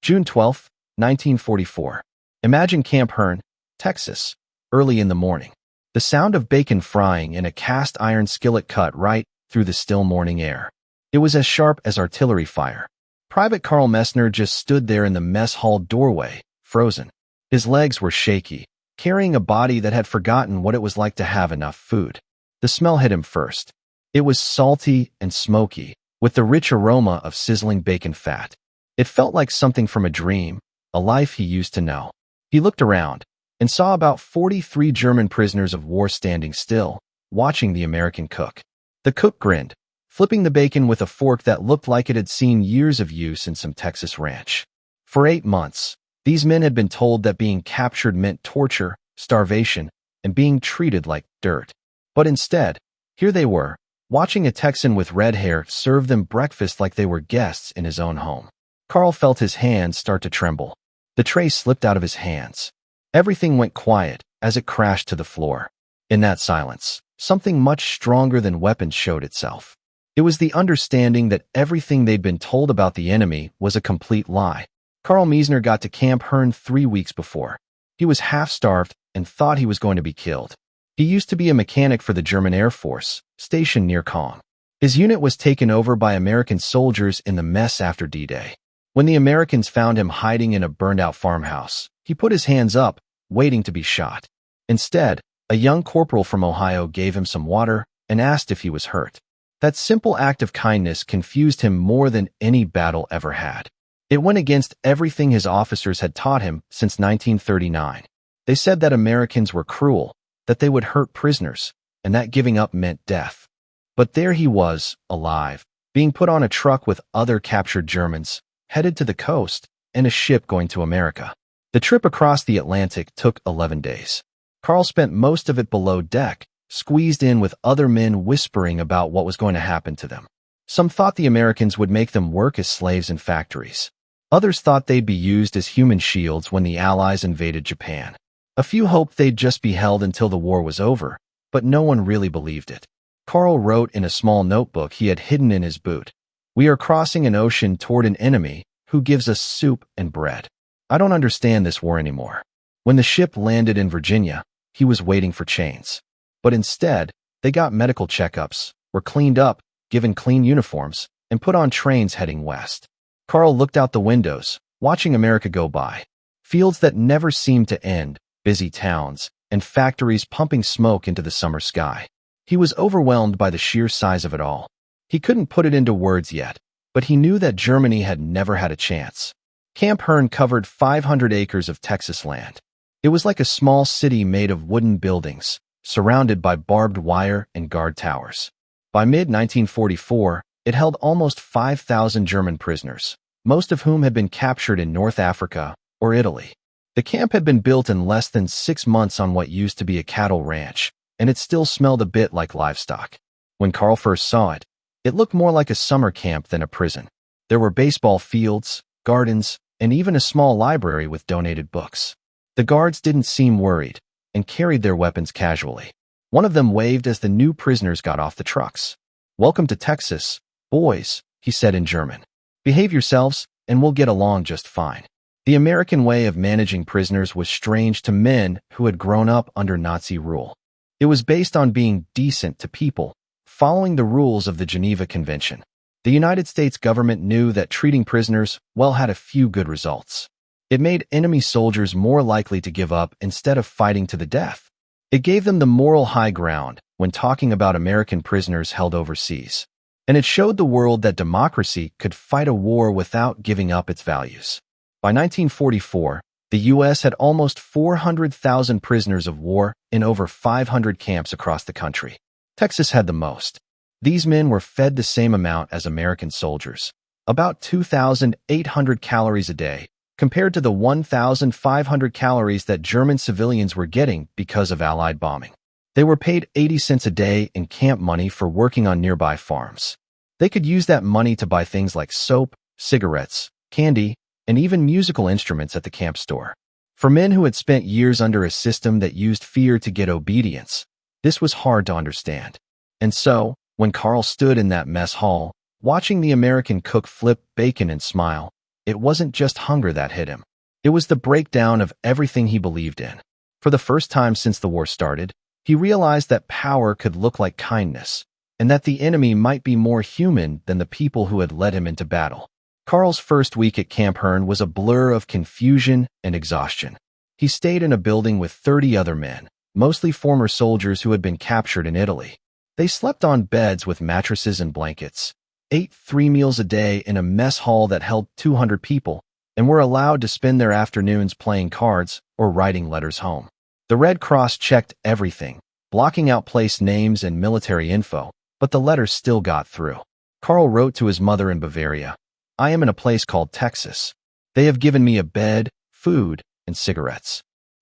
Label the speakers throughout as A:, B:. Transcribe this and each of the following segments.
A: June 12, 1944. Imagine Camp Hearn, Texas, early in the morning. The sound of bacon frying in a cast-iron skillet cut right through the still morning air. It was as sharp as artillery fire. Private Carl Mesner just stood there in the mess hall doorway, frozen. His legs were shaky, carrying a body that had forgotten what it was like to have enough food. The smell hit him first. It was salty and smoky, with the rich aroma of sizzling bacon fat. It felt like something from a dream, a life he used to know. He looked around and saw about 43 German prisoners of war standing still, watching the American cook. The cook grinned, flipping the bacon with a fork that looked like it had seen years of use in some Texas ranch. For 8 months, these men had been told that being captured meant torture, starvation, and being treated like dirt. But instead, here they were, watching a Texan with red hair serve them breakfast like they were guests in his own home. Carl felt his hands start to tremble. The tray slipped out of his hands. Everything went quiet as it crashed to the floor. In that silence, something much stronger than weapons showed itself. It was the understanding that everything they'd been told about the enemy was a complete lie. Carl Mesner got to Camp Hearn 3 weeks before. He was half-starved and thought he was going to be killed. He used to be a mechanic for the German Air Force, stationed near Caen. His unit was taken over by American soldiers in the mess after D-Day. When the Americans found him hiding in a burned-out farmhouse, he put his hands up, waiting to be shot. Instead, a young corporal from Ohio gave him some water and asked if he was hurt. That simple act of kindness confused him more than any battle ever had. It went against everything his officers had taught him since 1939. They said that Americans were cruel, that they would hurt prisoners, and that giving up meant death. But there he was, alive, being put on a truck with other captured Germans, headed to the coast, and a ship going to America. The trip across the Atlantic took 11 days. Carl spent most of it below deck, squeezed in with other men whispering about what was going to happen to them. Some thought the Americans would make them work as slaves in factories. Others thought they'd be used as human shields when the Allies invaded Japan. A few hoped they'd just be held until the war was over, but no one really believed it. Carl wrote in a small notebook he had hidden in his boot, "We are crossing an ocean toward an enemy who gives us soup and bread. I don't understand this war anymore." When the ship landed in Virginia, he was waiting for chains. But instead, they got medical checkups, were cleaned up, given clean uniforms, and put on trains heading west. Carl looked out the windows, watching America go by. Fields that never seemed to end, busy towns, and factories pumping smoke into the summer sky. He was overwhelmed by the sheer size of it all. He couldn't put it into words yet, but he knew that Germany had never had a chance. Camp Hearn covered 500 acres of Texas land. It was like a small city made of wooden buildings, surrounded by barbed wire and guard towers. By mid-1944, it held almost 5,000 German prisoners, most of whom had been captured in North Africa or Italy. The camp had been built in less than 6 months on what used to be a cattle ranch, and it still smelled a bit like livestock. When Carl first saw it, it looked more like a summer camp than a prison. There were baseball fields, gardens, and even a small library with donated books. The guards didn't seem worried and carried their weapons casually. One of them waved as the new prisoners got off the trucks. "Welcome to Texas, boys," he said in German. "Behave yourselves, and we'll get along just fine." The American way of managing prisoners was strange to men who had grown up under Nazi rule. It was based on being decent to people, following the rules of the Geneva Convention. The United States government knew that treating prisoners well had a few good results. It made enemy soldiers more likely to give up instead of fighting to the death. It gave them the moral high ground when talking about American prisoners held overseas. And it showed the world that democracy could fight a war without giving up its values. By 1944, the U.S. had almost 400,000 prisoners of war in over 500 camps across the country. Texas had the most. These men were fed the same amount as American soldiers, about 2,800 calories a day, compared to the 1,500 calories that German civilians were getting because of Allied bombing. They were paid 80 cents a day in camp money for working on nearby farms. They could use that money to buy things like soap, cigarettes, candy, and even musical instruments at the camp store. For men who had spent years under a system that used fear to get obedience, this was hard to understand. And so, when Carl stood in that mess hall, watching the American cook flip bacon and smile, It wasn't just hunger that hit him. It was the breakdown of everything he believed in. For the first time since the war started, he realized that power could look like kindness, and that the enemy might be more human than the people who had led him into battle. Carl's first week at Camp Hearn was a blur of confusion and exhaustion. He stayed in a building with 30 other men, mostly former soldiers who had been captured in Italy. They slept on beds with mattresses and blankets, ate 3 meals a day in a mess hall that held 200 people, and were allowed to spend their afternoons playing cards or writing letters home. The Red Cross checked everything, blocking out place names and military info, but the letters still got through. Carl wrote to his mother in Bavaria, "I am in a place called Texas. They have given me a bed, food, and cigarettes.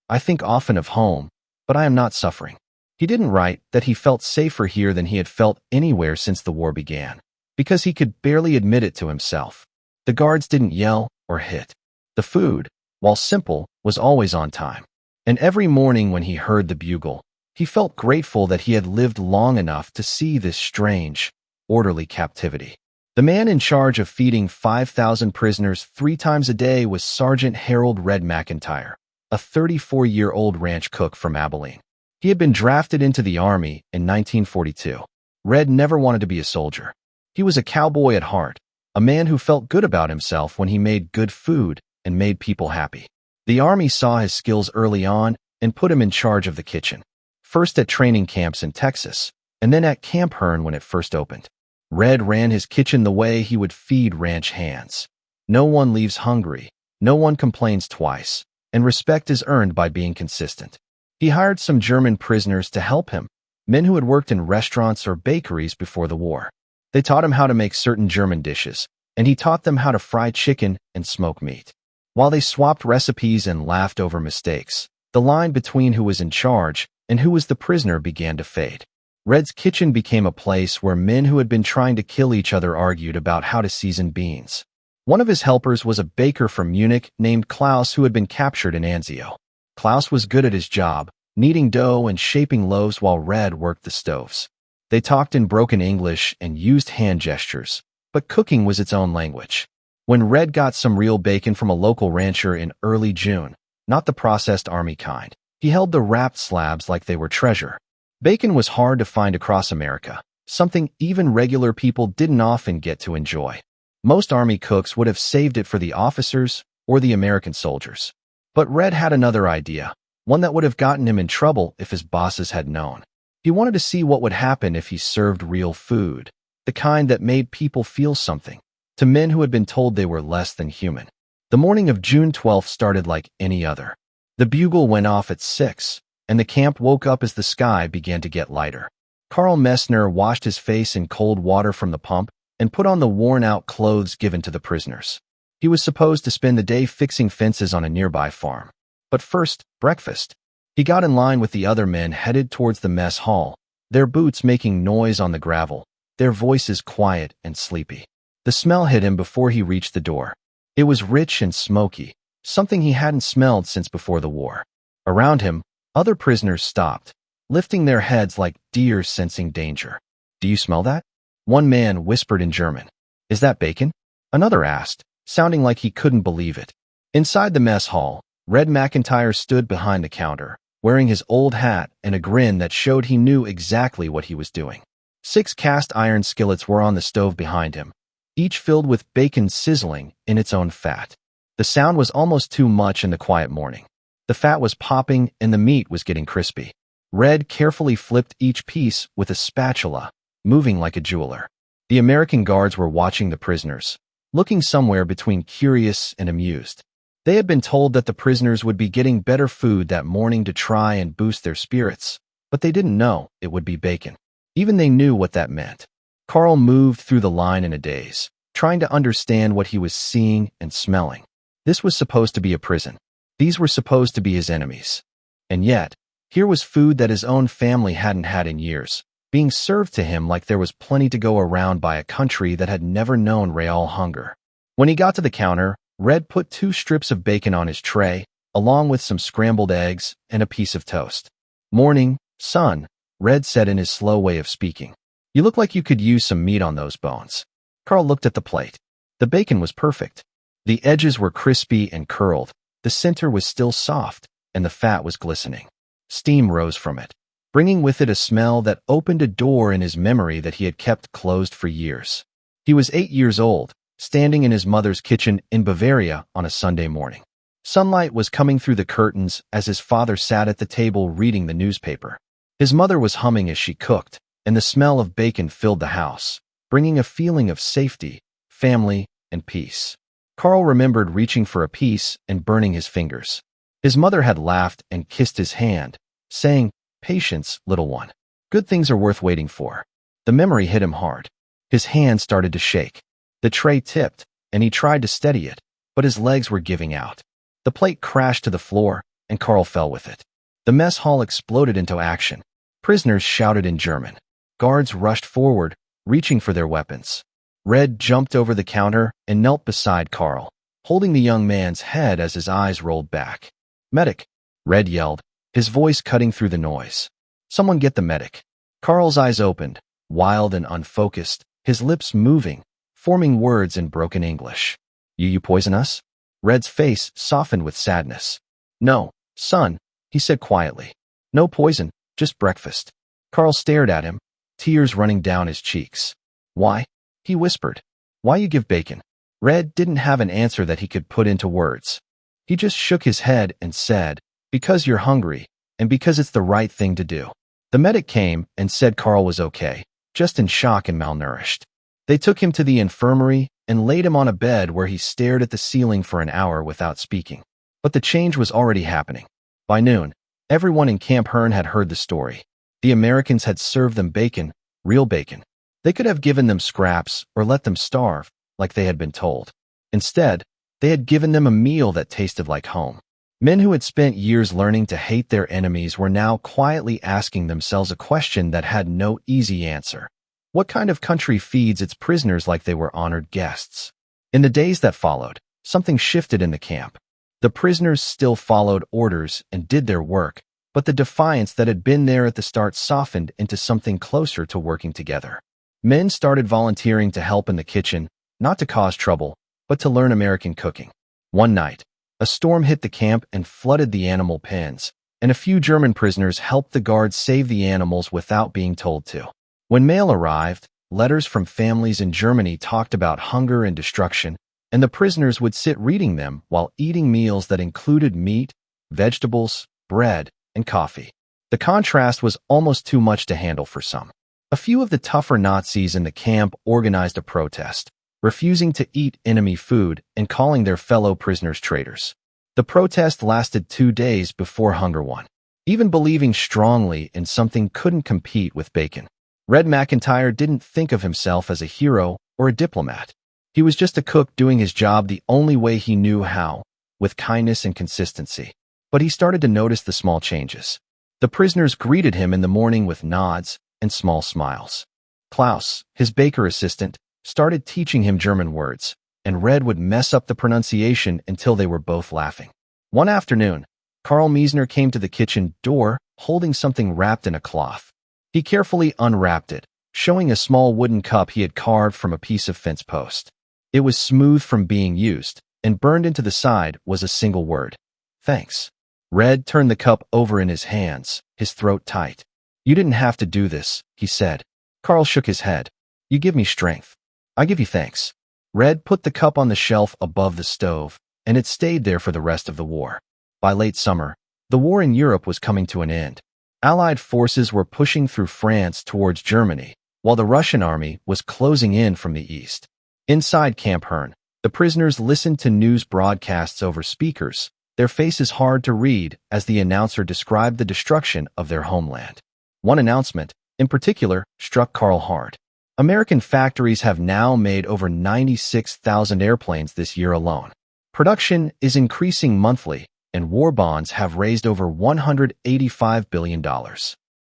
A: I think often of home, but I am not suffering." He didn't write that he felt safer here than he had felt anywhere since the war began, because he could barely admit it to himself. The guards didn't yell or hit. The food, while simple, was always on time. And every morning when he heard the bugle, he felt grateful that he had lived long enough to see this strange, orderly captivity. The man in charge of feeding 5,000 prisoners 3 times a day was Sergeant Harold "Red" McIntyre, a 34-year-old ranch cook from Abilene. He had been drafted into the Army in 1942. Red never wanted to be a soldier. He was a cowboy at heart, a man who felt good about himself when he made good food and made people happy. The Army saw his skills early on and put him in charge of the kitchen, first at training camps in Texas, and then at Camp Hearn when it first opened. Red ran his kitchen the way he would feed ranch hands. No one leaves hungry, no one complains twice, and respect is earned by being consistent. He hired some German prisoners to help him, men who had worked in restaurants or bakeries before the war. They taught him how to make certain German dishes, and he taught them how to fry chicken and smoke meat. While they swapped recipes and laughed over mistakes, the line between who was in charge and who was the prisoner began to fade. Red's kitchen became a place where men who had been trying to kill each other argued about how to season beans. One of his helpers was a baker from Munich named Klaus who had been captured in Anzio. Klaus was good at his job, kneading dough and shaping loaves while Red worked the stoves. They talked in broken English and used hand gestures, but cooking was its own language. When Red got some real bacon from a local rancher in early June, not the processed Army kind, he held the wrapped slabs like they were treasure. Bacon was hard to find across America, something even regular people didn't often get to enjoy. Most Army cooks would have saved it for the officers or the American soldiers. But Red had another idea, one that would have gotten him in trouble if his bosses had known. He wanted to see what would happen if he served real food, the kind that made people feel something, to men who had been told they were less than human. The morning of June 12th started like any other. The bugle went off at 6, and the camp woke up as the sky began to get lighter. Carl Mesner washed his face in cold water from the pump and put on the worn-out clothes given to the prisoners. He was supposed to spend the day fixing fences on a nearby farm. But first, breakfast. He got in line with the other men headed towards the mess hall, their boots making noise on the gravel, their voices quiet and sleepy. The smell hit him before he reached the door. It was rich and smoky, something he hadn't smelled since before the war. Around him, other prisoners stopped, lifting their heads like deer sensing danger. "Do you smell that?" One man whispered in German. "Is that bacon?" Another asked, sounding like he couldn't believe it. Inside the mess hall, Red McIntyre stood behind the counter, wearing his old hat and a grin that showed he knew exactly what he was doing. 6 cast iron skillets were on the stove behind him, each filled with bacon sizzling in its own fat. The sound was almost too much in the quiet morning. The fat was popping and the meat was getting crispy. Red carefully flipped each piece with a spatula, moving like a jeweler. The American guards were watching the prisoners, looking somewhere between curious and amused. They had been told that the prisoners would be getting better food that morning to try and boost their spirits, but they didn't know it would be bacon. Even they knew what that meant. Carl moved through the line in a daze, trying to understand what he was seeing and smelling. This was supposed to be a prison. These were supposed to be his enemies. And yet, here was food that his own family hadn't had in years, being served to him like there was plenty to go around by a country that had never known real hunger. When he got to the counter, Red put 2 strips of bacon on his tray, along with some scrambled eggs and a piece of toast. "Morning, son," Red said in his slow way of speaking. "You look like you could use some meat on those bones." Carl looked at the plate. The bacon was perfect. The edges were crispy and curled, the center was still soft, and the fat was glistening. Steam rose from it, bringing with it a smell that opened a door in his memory that he had kept closed for years. He was 8 years old, standing in his mother's kitchen in Bavaria on a Sunday morning. Sunlight was coming through the curtains as his father sat at the table reading the newspaper. His mother was humming as she cooked, and the smell of bacon filled the house, bringing a feeling of safety, family, and peace. Carl remembered reaching for a piece and burning his fingers. His mother had laughed and kissed his hand, saying, "Patience, little one. Good things are worth waiting for." The memory hit him hard. His hand started to shake. The tray tipped, and he tried to steady it, but his legs were giving out. The plate crashed to the floor, and Carl fell with it. The mess hall exploded into action. Prisoners shouted in German. Guards rushed forward, reaching for their weapons. Red jumped over the counter and knelt beside Carl, holding the young man's head as his eyes rolled back. "Medic!" Red yelled, his voice cutting through the noise. "Someone get the medic." Carl's eyes opened, wild and unfocused, his lips moving, forming words in broken English. You poison us?" Red's face softened with sadness. "No, son," he said quietly. "No poison, just breakfast." Carl stared at him, tears running down his cheeks. "Why?" he whispered. "Why you give bacon?" Red didn't have an answer that he could put into words. He just shook his head and said, "Because you're hungry, and because it's the right thing to do." The medic came and said Carl was okay, just in shock and malnourished. They took him to the infirmary and laid him on a bed where he stared at the ceiling for an hour without speaking. But the change was already happening. By noon, everyone in Camp Hearn had heard the story. The Americans had served them bacon, real bacon. They could have given them scraps or let them starve, like they had been told. Instead, they had given them a meal that tasted like home. Men who had spent years learning to hate their enemies were now quietly asking themselves a question that had no easy answer. What kind of country feeds its prisoners like they were honored guests? In the days that followed, something shifted in the camp. The prisoners still followed orders and did their work, but the defiance that had been there at the start softened into something closer to working together. Men started volunteering to help in the kitchen, not to cause trouble, but to learn American cooking. One night, a storm hit the camp and flooded the animal pens, and a few German prisoners helped the guards save the animals without being told to. When mail arrived, letters from families in Germany talked about hunger and destruction, and the prisoners would sit reading them while eating meals that included meat, vegetables, bread, and coffee. The contrast was almost too much to handle for some. A few of the tougher Nazis in the camp organized a protest, refusing to eat enemy food and calling their fellow prisoners traitors. The protest lasted 2 days before hunger won. Even believing strongly in something couldn't compete with bacon. Red McIntyre didn't think of himself as a hero or a diplomat. He was just a cook doing his job the only way he knew how, with kindness and consistency. But he started to notice the small changes. The prisoners greeted him in the morning with nods and small smiles. Klaus, his baker assistant, started teaching him German words, and Red would mess up the pronunciation until they were both laughing. One afternoon, Carl Mesner came to the kitchen door holding something wrapped in a cloth. He carefully unwrapped it, showing a small wooden cup he had carved from a piece of fence post. It was smooth from being used, and burned into the side was a single word: "Thanks." Red turned the cup over in his hands, his throat tight. "You didn't have to do this," he said. Carl shook his head. "You give me strength. I give you thanks." Red put the cup on the shelf above the stove, and it stayed there for the rest of the war. By late summer, the war in Europe was coming to an end. Allied forces were pushing through France towards Germany, while the Russian army was closing in from the east. Inside Camp Hearn, the prisoners listened to news broadcasts over speakers, their faces hard to read as the announcer described the destruction of their homeland. One announcement, in particular, struck Carl hard. American factories have now made over 96,000 airplanes this year alone. Production is increasing monthly, and war bonds have raised over $185 billion.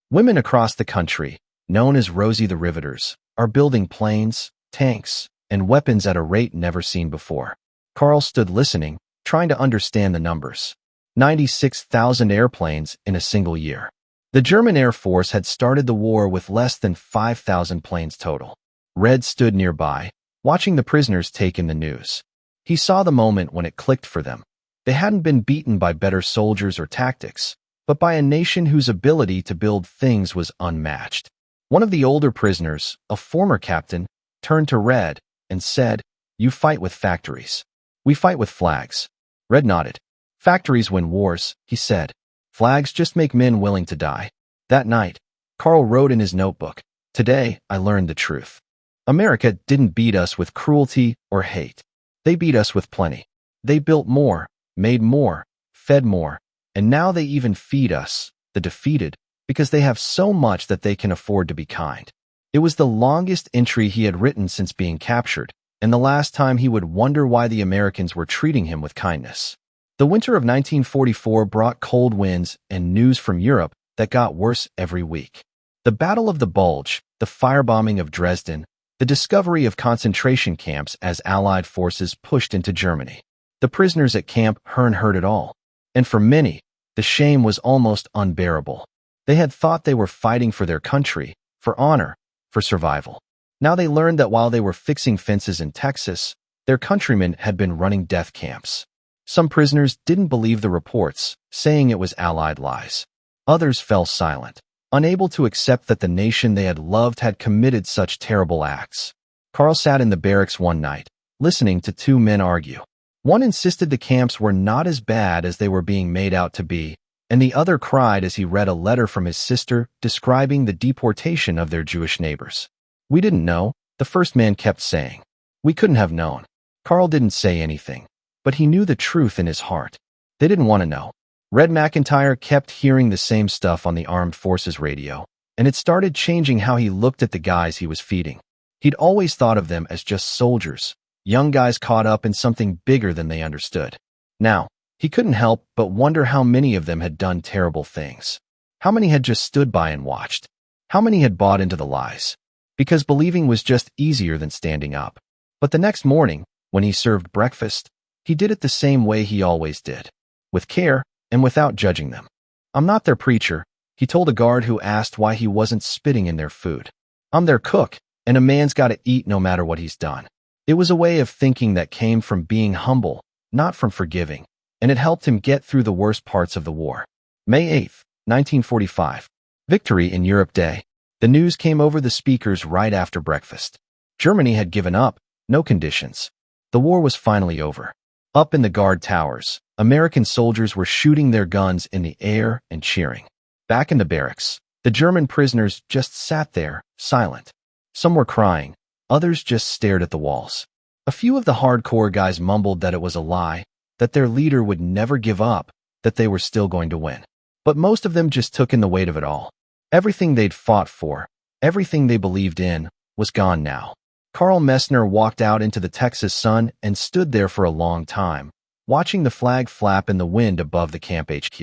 A: Women across the country, known as Rosie the Riveters, are building planes, tanks, and weapons at a rate never seen before. Carl stood listening, trying to understand the numbers. 96,000 airplanes in a single year. The German Air Force had started the war with less than 5,000 planes total. Red stood nearby, watching the prisoners take in the news. He saw the moment when it clicked for them. They hadn't been beaten by better soldiers or tactics, but by a nation whose ability to build things was unmatched. One of the older prisoners, a former captain, turned to Red and said, "You fight with factories. We fight with flags." Red nodded. "Factories win wars," he said. "Flags just make men willing to die." That night, Carl wrote in his notebook, "Today, I learned the truth. America didn't beat us with cruelty or hate. They beat us with plenty. They built more, made more, fed more, and now they even feed us, the defeated, because they have so much that they can afford to be kind." It was the longest entry he had written since being captured, and the last time he would wonder why the Americans were treating him with kindness. The winter of 1944 brought cold winds and news from Europe that got worse every week. The Battle of the Bulge, the firebombing of Dresden, the discovery of concentration camps as Allied forces pushed into Germany. The prisoners at Camp Hearn heard it all, and for many, the shame was almost unbearable. They had thought they were fighting for their country, for honor, for survival. Now they learned that while they were fixing fences in Texas, their countrymen had been running death camps. Some prisoners didn't believe the reports, saying it was Allied lies. Others fell silent, unable to accept that the nation they had loved had committed such terrible acts. Carl sat in the barracks one night, listening to two men argue. One insisted the camps were not as bad as they were being made out to be, and the other cried as he read a letter from his sister describing the deportation of their Jewish neighbors. "We didn't know," the first man kept saying. "We couldn't have known." Carl didn't say anything, but he knew the truth in his heart. They didn't want to know. Red McIntyre kept hearing the same stuff on the armed forces radio, and it started changing how he looked at the guys he was feeding. He'd always thought of them as just soldiers, young guys caught up in something bigger than they understood. Now, he couldn't help but wonder how many of them had done terrible things. How many had just stood by and watched? How many had bought into the lies? Because believing was just easier than standing up. But the next morning, when he served breakfast, he did it the same way he always did, with care and without judging them. "I'm not their preacher," he told a guard who asked why he wasn't spitting in their food. "I'm their cook, and a man's got to eat no matter what he's done." It was a way of thinking that came from being humble, not from forgiving, and it helped him get through the worst parts of the war. May 8, 1945. Victory in Europe Day. The news came over the speakers right after breakfast. Germany had given up, no conditions. The war was finally over. Up in the guard towers, American soldiers were shooting their guns in the air and cheering. Back in the barracks, the German prisoners just sat there, silent. Some were crying, others just stared at the walls. A few of the hardcore guys mumbled that it was a lie, that their leader would never give up, that they were still going to win. But most of them just took in the weight of it all. Everything they'd fought for, everything they believed in, was gone now. Carl Mesner walked out into the Texas sun and stood there for a long time, watching the flag flap in the wind above the camp HQ.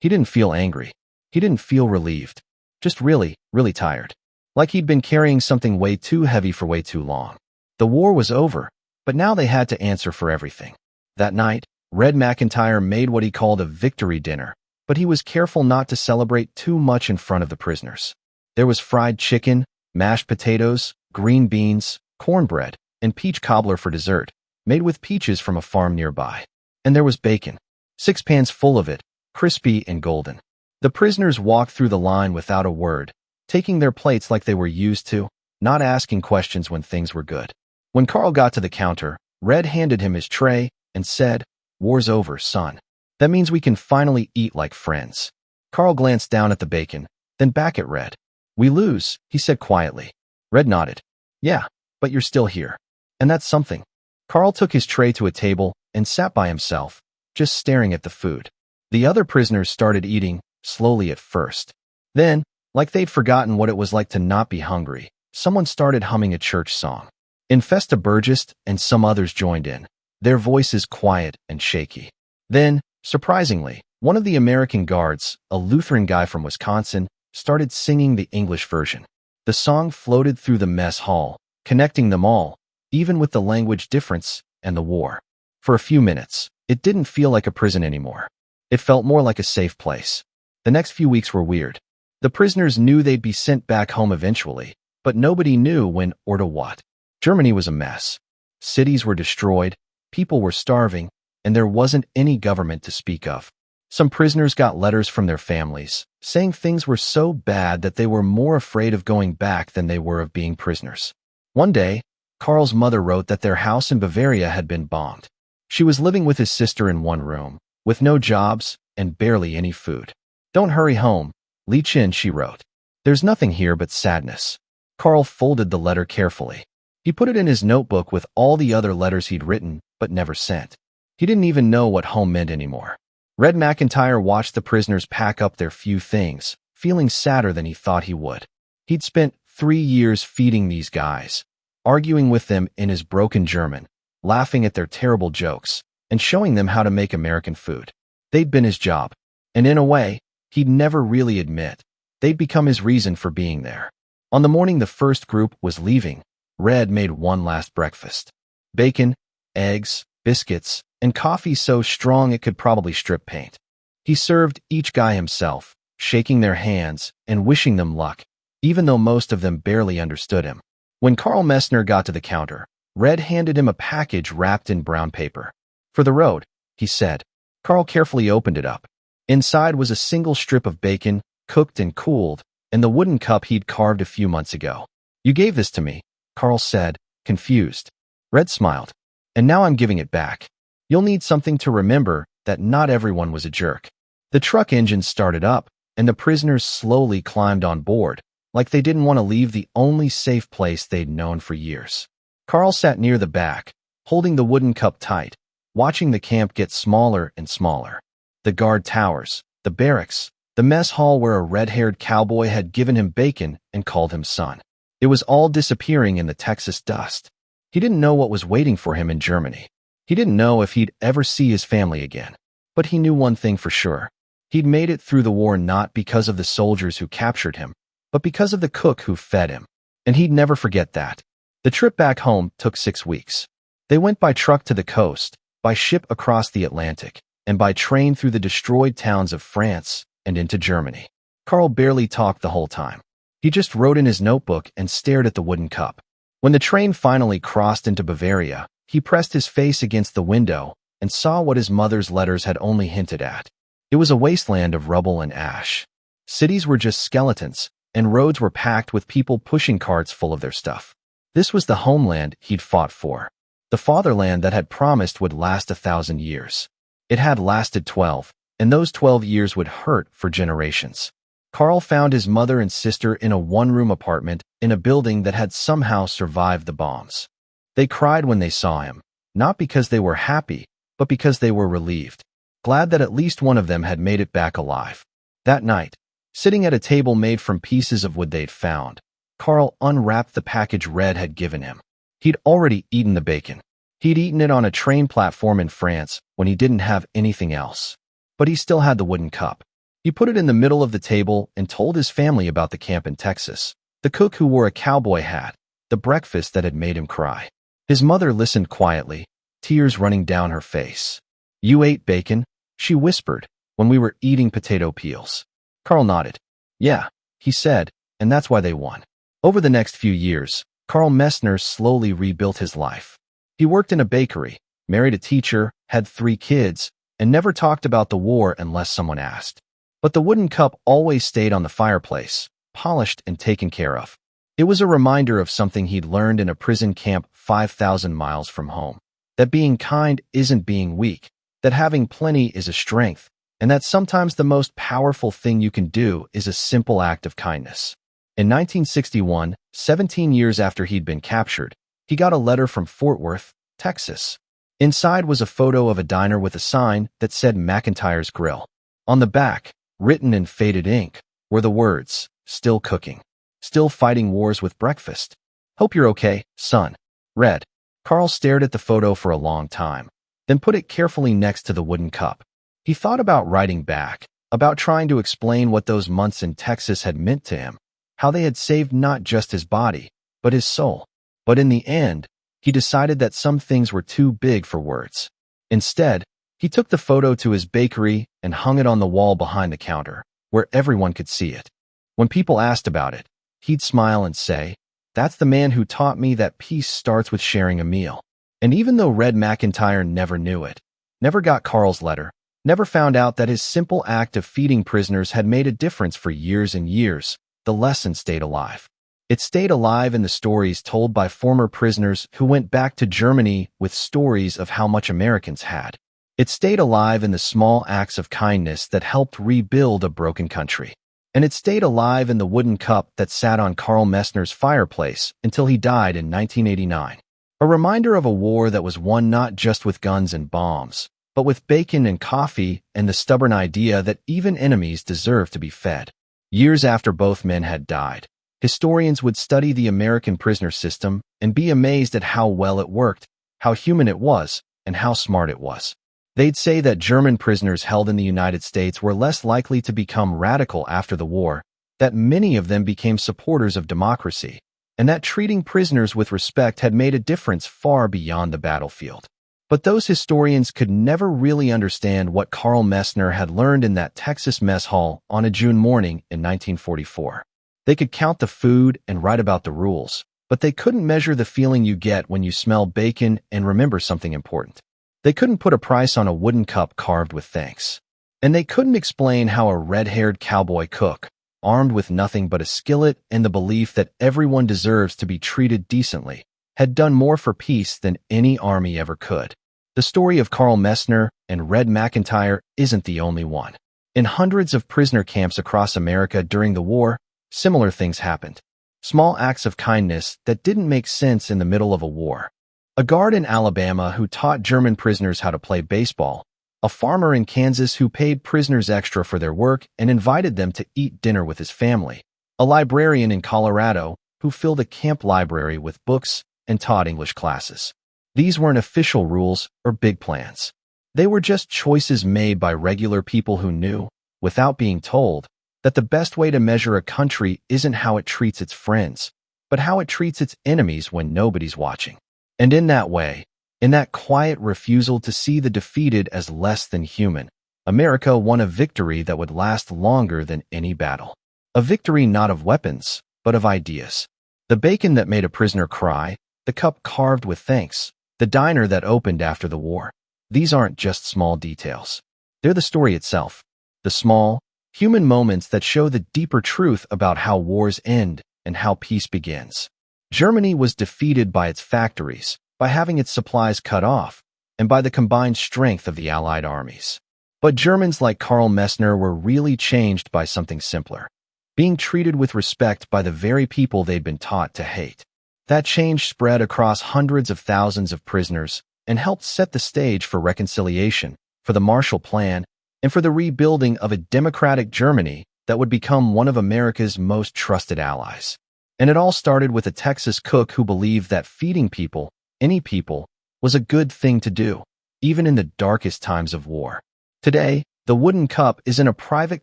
A: He didn't feel angry. He didn't feel relieved. Just really, really tired. Like he'd been carrying something way too heavy for way too long. The war was over, but now they had to answer for everything. That night, Red McIntyre made what he called a victory dinner, but he was careful not to celebrate too much in front of the prisoners. There was fried chicken, mashed potatoes, green beans, cornbread, and peach cobbler for dessert, made with peaches from a farm nearby. And there was bacon, 6 pans full of it, crispy and golden. The prisoners walked through the line without a word, taking their plates like they were used to, not asking questions when things were good. When Carl got to the counter, Red handed him his tray and said, "War's over, son. That means we can finally eat like friends." Carl glanced down at the bacon, then back at Red. "We lose," he said quietly. Red nodded. "Yeah, but you're still here. And that's something." Carl took his tray to a table and sat by himself, just staring at the food. The other prisoners started eating, slowly at first. Then, like they'd forgotten what it was like to not be hungry, someone started humming a church song. In Festa Burgess and some others joined in, their voices quiet and shaky. Then, surprisingly, one of the American guards, a Lutheran guy from Wisconsin, started singing the English version. The song floated through the mess hall, connecting them all, even with the language difference and the war. For a few minutes, it didn't feel like a prison anymore. It felt more like a safe place. The next few weeks were weird. The prisoners knew they'd be sent back home eventually, but nobody knew when or to what. Germany was a mess. Cities were destroyed, People were starving, and there wasn't any government to speak of. Some prisoners got letters from their families, saying things were so bad that they were more afraid of going back than they were of being prisoners. One day, Carl's mother wrote that their house in Bavaria had been bombed. She was living with his sister in one room, with no jobs and barely any food. "Don't hurry home, Li Chin," she wrote. "There's nothing here but sadness." Carl folded the letter carefully. He put it in his notebook with all the other letters he'd written but never sent. He didn't even know what home meant anymore. Red McIntyre watched the prisoners pack up their few things, feeling sadder than he thought he would. He'd spent 3 years feeding these guys, arguing with them in his broken German, laughing at their terrible jokes, and showing them how to make American food. They'd been his job, and in a way, he'd never really admit, they'd become his reason for being there. On the morning the first group was leaving, Red made one last breakfast. Bacon, eggs, biscuits, and coffee so strong it could probably strip paint. He served each guy himself, shaking their hands and wishing them luck, even though most of them barely understood him. When Carl Mesner got to the counter, Red handed him a package wrapped in brown paper. "For the road," he said. Carl carefully opened it up. Inside was a single strip of bacon, cooked and cooled, and the wooden cup he'd carved a few months ago. "You gave this to me," Carl said, confused. Red smiled. "And now I'm giving it back. You'll need something to remember that not everyone was a jerk." The truck engine started up, and the prisoners slowly climbed on board, like they didn't want to leave the only safe place they'd known for years. Carl sat near the back, holding the wooden cup tight, watching the camp get smaller and smaller. The guard towers, the barracks, the mess hall where a red-haired cowboy had given him bacon and called him son. It was all disappearing in the Texas dust. He didn't know what was waiting for him in Germany. He didn't know if he'd ever see his family again. But he knew one thing for sure. He'd made it through the war not because of the soldiers who captured him, but because of the cook who fed him. And he'd never forget that. The trip back home took 6 weeks. They went by truck to the coast, by ship across the Atlantic, and by train through the destroyed towns of France and into Germany. Carl barely talked the whole time. He just wrote in his notebook and stared at the wooden cup. When the train finally crossed into Bavaria, he pressed his face against the window and saw what his mother's letters had only hinted at. It was a wasteland of rubble and ash. Cities were just skeletons, and roads were packed with people pushing carts full of their stuff. This was the homeland he'd fought for, the fatherland that had promised would last 1,000 years. It had lasted 12, and those 12 years would hurt for generations. Carl found his mother and sister in a one-room apartment in a building that had somehow survived the bombs. They cried when they saw him, not because they were happy, but because they were relieved, glad that at least one of them had made it back alive. That night, sitting at a table made from pieces of wood they'd found, Carl unwrapped the package Red had given him. He'd already eaten the bacon. He'd eaten it on a train platform in France when he didn't have anything else. But he still had the wooden cup. He put it in the middle of the table and told his family about the camp in Texas, the cook who wore a cowboy hat, the breakfast that had made him cry. His mother listened quietly, tears running down her face. "You ate bacon?" she whispered, "when we were eating potato peels." Carl nodded. "Yeah," he said, "and that's why they won." Over the next few years, Carl Mesner slowly rebuilt his life. He worked in a bakery, married a teacher, had 3 kids, and never talked about the war unless someone asked. But the wooden cup always stayed on the fireplace, polished and taken care of. It was a reminder of something he'd learned in a prison camp 5,000 miles from home. That being kind isn't being weak, that having plenty is a strength, and that sometimes the most powerful thing you can do is a simple act of kindness. In 1961, 17 years after he'd been captured, he got a letter from Fort Worth, Texas. Inside was a photo of a diner with a sign that said McIntyre's Grill. On the back, written in faded ink, were the words, "Still cooking. Still fighting wars with breakfast. Hope you're okay, son. Red." Carl stared at the photo for a long time, then put it carefully next to the wooden cup. He thought about writing back, about trying to explain what those months in Texas had meant to him, how they had saved not just his body, but his soul. But in the end, he decided that some things were too big for words. Instead, he took the photo to his bakery and hung it on the wall behind the counter, where everyone could see it. When people asked about it, he'd smile and say, "That's the man who taught me that peace starts with sharing a meal." And even though Red McIntyre never knew it, never got Carl's letter, never found out that his simple act of feeding prisoners had made a difference for years and years, the lesson stayed alive. It stayed alive in the stories told by former prisoners who went back to Germany with stories of how much Americans had. It stayed alive in the small acts of kindness that helped rebuild a broken country. And it stayed alive in the wooden cup that sat on Carl Mesner's fireplace until he died in 1989. A reminder of a war that was won not just with guns and bombs, but with bacon and coffee and the stubborn idea that even enemies deserve to be fed. Years after both men had died, historians would study the American prisoner system and be amazed at how well it worked, how human it was, and how smart it was. They'd say that German prisoners held in the United States were less likely to become radical after the war, that many of them became supporters of democracy, and that treating prisoners with respect had made a difference far beyond the battlefield. But those historians could never really understand what Carl Mesner had learned in that Texas mess hall on a June morning in 1944. They could count the food and write about the rules, but they couldn't measure the feeling you get when you smell bacon and remember something important. They couldn't put a price on a wooden cup carved with thanks. And they couldn't explain how a red-haired cowboy cook, armed with nothing but a skillet and the belief that everyone deserves to be treated decently, had done more for peace than any army ever could. The story of Carl Mesner and Red McIntyre isn't the only one. In hundreds of prisoner camps across America during the war, similar things happened. Small acts of kindness that didn't make sense in the middle of a war. A guard in Alabama who taught German prisoners how to play baseball, a farmer in Kansas who paid prisoners extra for their work and invited them to eat dinner with his family, a librarian in Colorado who filled a camp library with books and taught English classes. These weren't official rules or big plans. They were just choices made by regular people who knew, without being told, that the best way to measure a country isn't how it treats its friends, but how it treats its enemies when nobody's watching. And in that way, in that quiet refusal to see the defeated as less than human, America won a victory that would last longer than any battle. A victory not of weapons, but of ideas. The bacon that made a prisoner cry, the cup carved with thanks, the diner that opened after the war. These aren't just small details. They're the story itself. The small, human moments that show the deeper truth about how wars end and how peace begins. Germany was defeated by its factories, by having its supplies cut off, and by the combined strength of the Allied armies. But Germans like Carl Mesner were really changed by something simpler, being treated with respect by the very people they'd been taught to hate. That change spread across hundreds of thousands of prisoners and helped set the stage for reconciliation, for the Marshall Plan, and for the rebuilding of a democratic Germany that would become one of America's most trusted allies. And it all started with a Texas cook who believed that feeding people, any people, was a good thing to do, even in the darkest times of war. Today, the wooden cup is in a private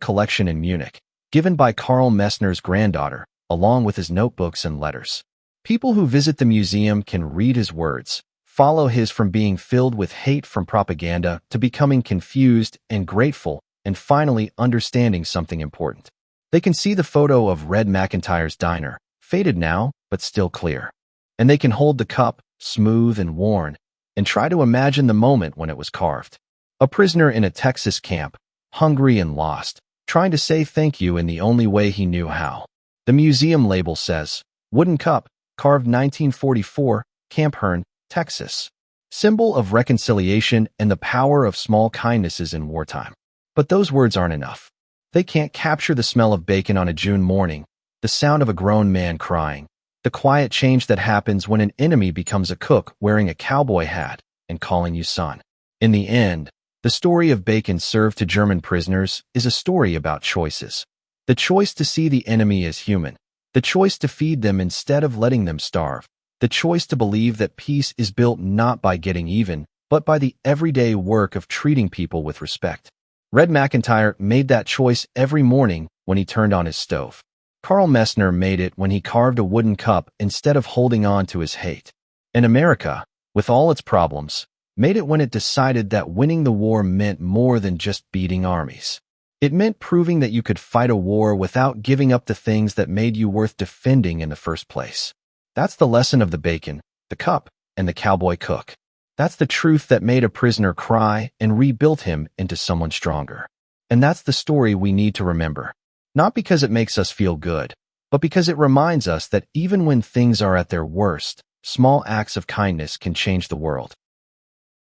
A: collection in Munich, given by Carl Mesner's granddaughter, along with his notebooks and letters. People who visit the museum can read his words, follow his from being filled with hate from propaganda to becoming confused and grateful and finally understanding something important. They can see the photo of Red McIntyre's diner, faded now, but still clear. And they can hold the cup, smooth and worn, and try to imagine the moment when it was carved. A prisoner in a Texas camp, hungry and lost, trying to say thank you in the only way he knew how. The museum label says, "Wooden cup, carved 1944, Camp Hearn, Texas." Symbol of reconciliation and the power of small kindnesses in wartime. But those words aren't enough. They can't capture the smell of bacon on a June morning, the sound of a grown man crying, the quiet change that happens when an enemy becomes a cook wearing a cowboy hat and calling you son. In the end, the story of bacon served to German prisoners is a story about choices. The choice to see the enemy as human, the choice to feed them instead of letting them starve, the choice to believe that peace is built not by getting even, but by the everyday work of treating people with respect. Red McIntyre made that choice every morning when he turned on his stove. Carl Mesner made it when he carved a wooden cup instead of holding on to his hate. And America, with all its problems, made it when it decided that winning the war meant more than just beating armies. It meant proving that you could fight a war without giving up the things that made you worth defending in the first place. That's the lesson of the bacon, the cup, and the cowboy cook. That's the truth that made a prisoner cry and rebuilt him into someone stronger. And that's the story we need to remember. Not because it makes us feel good, but because it reminds us that even when things are at their worst, small acts of kindness can change the world.